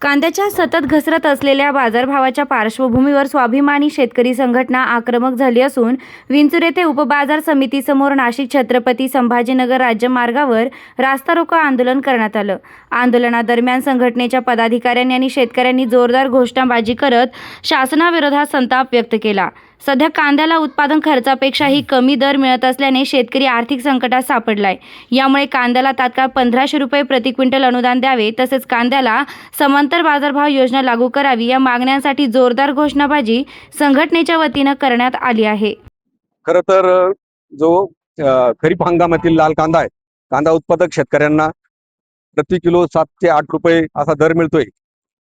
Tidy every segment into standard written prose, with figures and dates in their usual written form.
कांद्याच्या सतत घसरत असलेल्या बाजारभावाच्या पार्श्वभूमीवर स्वाभिमानी शेतकरी संघटना आक्रमक झाली असून विंचूर येथे उपबाजार समितीसमोर नाशिक छत्रपती संभाजीनगर राज्यमार्गावर रास्ता रोको आंदोलन करण्यात आलं। आंदोलनादरम्यान संघटनेच्या पदाधिकाऱ्यांनी आणि शेतकऱ्यांनी जोरदार घोषणाबाजी करत शासनाविरोधात संताप व्यक्त केला। सध्या कांद्याला उत्पादन खर्चापेक्षाही कमी दर मिळत असल्याने शेतकरी आर्थिक संकटात सापडलाय। यामुळे कांद्याला तात्काळ 1500 रुपये प्रति क्विंटल अनुदान द्यावे, तसेच कांद्याला समांतर बाजारभाव योजना लागू करावी या मागण्यांसाठी जोरदार घोषणाबाजी संघटनेच्या वतीने करण्यात आली आहे। खरं तर जो खरीप हंगामातील लाल कांदा आहे, कांदा उत्पादक शेतकऱ्यांना प्रति किलो 7 ते 8 रुपये असा दर मिळतोय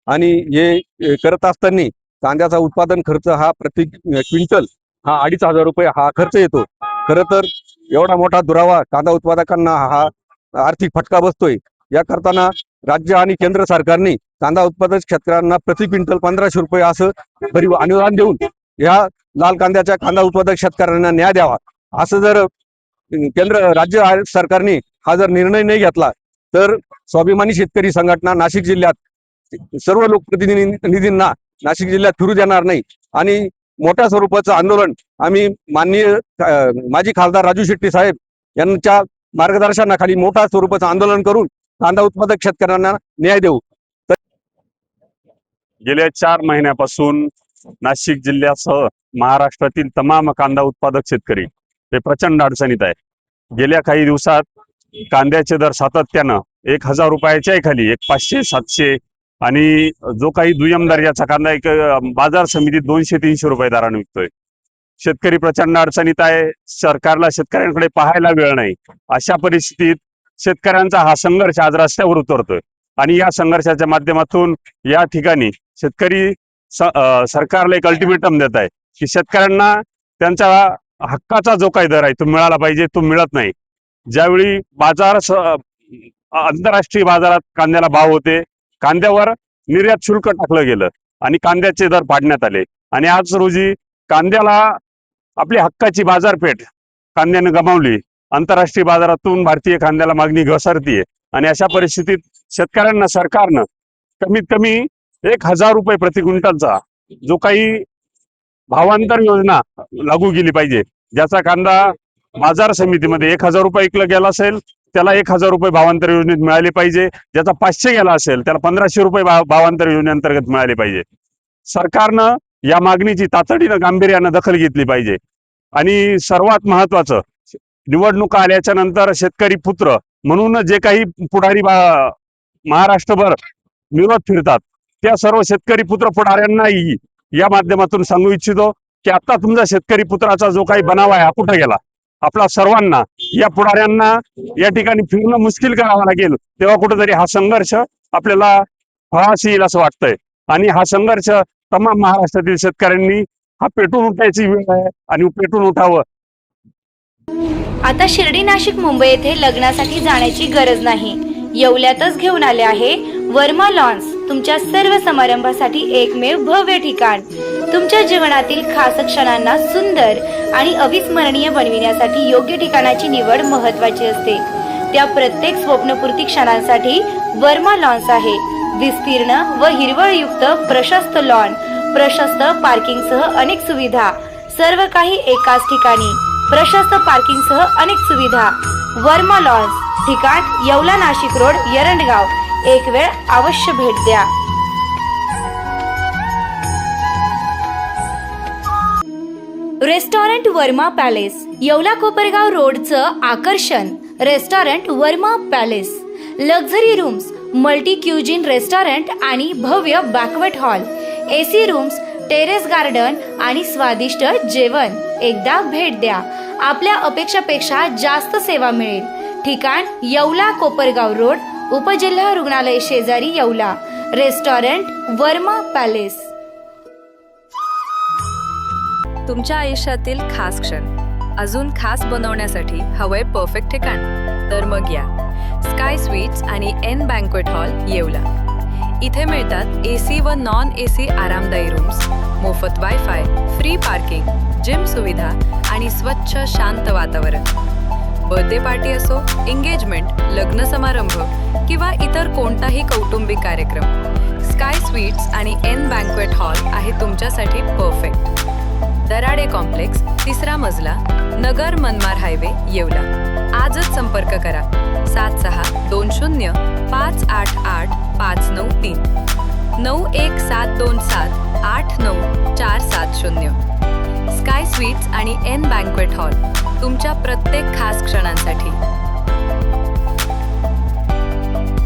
आणि हे करत असताना कांद्याचा उत्पादन खर्च हा प्रति क्विंटल हा 2500 रुपये हा खर्च येतो। खरं तर एवढा मोठा दुरावा कांदा उत्पादकांना हा आर्थिक फटका बसतोय। या करताना राज्य आणि केंद्र सरकारने कांदा उत्पादक शेतकऱ्यांना प्रति क्विंटल 1500 रुपये असं अनुदान देऊन या लाल कांद्याच्या कांदा उत्पादक शेतकऱ्यांना न्याय द्यावा। असं जर राज्य सरकारने हा जर निर्णय नाही घेतला तर स्वाभिमानी शेतकरी संघटना नाशिक जिल्ह्यात सर्व लोकप्रतिनिधींना नाशिक जिल्ह्यात फिरू देणार नाही आणि मोठ्या स्वरूपाचं आंदोलन आम्ही माननीय माजी खासदार राजू शेट्टी साहेब यांच्या मार्गदर्शनाखाली मोठ्या स्वरूपाचं आंदोलन करून कांदा उत्पादक शेतकऱ्यांना न्याय देऊ। गेल्या 4 महिन्यापासून नाशिक जिल्ह्यासह महाराष्ट्रातील तमाम कांदा उत्पादक शेतकरी हे प्रचंड अडचणीत आहे। गेल्या काही दिवसात कांद्याचे दर सातत्यानं 1000 रुपयाच्या खाली 500, 700 आणि जो काही दुय्यम दर्जाचा कांदा एक बाजार समितीत 200-300 रुपये दराने विकतोय। शेतकरी प्रचंड अडचणीत आहे। सरकारला शेतकऱ्यांकडे पाहायला वेळ नाही। अशा परिस्थितीत शेतकऱ्यांचा हा संघर्ष आज रस्त्यावर उतरतोय आणि या संघर्षाच्या माध्यमातून या ठिकाणी शेतकरी सरकारला एक अल्टिमेटम देत आहे की शेतकऱ्यांना त्यांच्या हक्काचा जो काही दर आहे तो मिळाला पाहिजे, तो मिळत नाही। ज्यावेळी आंतरराष्ट्रीय बाजारात कांद्याला भाव होते, कांद्यावर निर्यात शुल्क टाकलं गेलं आणि कांद्याचे दर पाडण्यात आले आणि आज रोजी कांद्याला आपली हक्काची बाजारपेठ कांद्याने गमावली। आंतरराष्ट्रीय बाजारातून भारतीय कांद्याला मागणी घसरतीये आणि अशा परिस्थितीत शेतकऱ्यांना सरकारनं कमीत कमी 1000 रुपये प्रति क्विंटलचा जो काही भावांतर योजना लागू केली पाहिजे। ज्याचा कांदा बाजार समितीमध्ये 1000 रुपये विकला गेला असेल त्याला 1000 रुपये भावांतर योजनेत मिळाले पाहिजे। ज्याचा 500 गेला असेल त्याला 1500 रुपये भावांतर योजनेअंतर्गत मिळाले पाहिजे। सरकारनं या मागणीची तातडीनं गांभीर्यानं दखल घेतली पाहिजे आणि सर्वात महत्वाचं, निवडणुका आल्याच्या नंतर शेतकरी पुत्र म्हणून जे काही पुढारी महाराष्ट्रभर मिरवत फिरतात त्या सर्व शेतकरी पुत्र पुढाऱ्यांनाही या माध्यमातून सांगू इच्छितो की आता तुमचा शेतकरी पुत्राचा जो काही बनाव आहे हा कुठे गेला। आपला सर्वांना या पुढाऱ्यांना या ठिकाणी फिरणं मुश्किल करावं लागेल, तेव्हा कुठेतरी हा संघर्ष आपल्याला फळास येईल असं वाटतंय आणि हा संघर्ष तमाम महाराष्ट्रातील शेतकऱ्यांनी हा पेटून उठायची वेळ आहे आणि पेटून उठावं। आता शिर्डी, नाशिक, मुंबई येथे लग्नासाठी जाण्याची गरज नाही। येवल्यातच घेऊन आले आहे वर्मा लॉन्स, तुमच्या सर्व समारंभासाठी एकमेव भव्य ठिकाण। तुमच्या जीवनातील खास क्षणांना सुंदर आणि अविस्मरणीय बनविण्यासाठी योग्य ठिकाणाची निवड महत्त्वाची असते। त्या प्रत्येक स्वप्नपूर्ती क्षणांसाठी वर्मा लॉन्स आहे। विस्तीर्ण व हिरवळयुक्त प्रशस्त लॉन, प्रशस्त पार्किंगसह अनेक सुविधा, सर्व काही एकाच ठिकाणी। प्रशस्त पार्किंगसह अनेक सुविधा। वर्मा लॉन्स, ठिकाण येवला, नाशिक रोड, एरंडगाव। एक वेळ अवश्य भेट द्या। रेस्टॉरंट वर्मा पॅलेस, येवला कोपरगाव रोडचं आकर्षण। Restaurant Verma Palace, luxury rooms, multi cuisine restaurant आणि भव्य banquet hall, AC rooms, terrace garden आणि स्वादिष्ट जेवण। एकदा भेट द्या, आपल्या अपेक्षापेक्षा जास्त सेवा मिळेल। ठिकाण येवला कोपरगाव रोड, उपजिल्हा रुग्णालय शेजारी, येवला। Restaurant Verma palace. तुमच्या आयुष्यातील खास क्षण अजून खास बनवण्यासाठी हवंय परफेक्ट ठिकाण, तर मग या स्काय स्वीट्स आणि एन बँक्वेट हॉल, येवला। इथे मिळतात AC व नॉन AC आरामदायी रूम्स, मोफत वायफाय, फ्री पार्किंग, जिम सुविधा आणि स्वच्छ शांत वातावरण। बर्थडे पार्टी असो, एंगेजमेंट, लग्न समारंभ किंवा इतर कोणताही कौटुंबिक कार्यक्रम, स्काय स्वीट्स आणि एन बँक्वेट हॉल आहे तुमच्यासाठी परफेक्ट. दराडे कॉम्प्लेक्स, 3रा मजला, नगर मनमाड हायवे, येवला. आजच संपर्क करा 7620588593 9172789470. स्काय स्वीट्स आणि एन बँक्वेट हॉल तुमच्या प्रत्येक खास क्षणांसाठी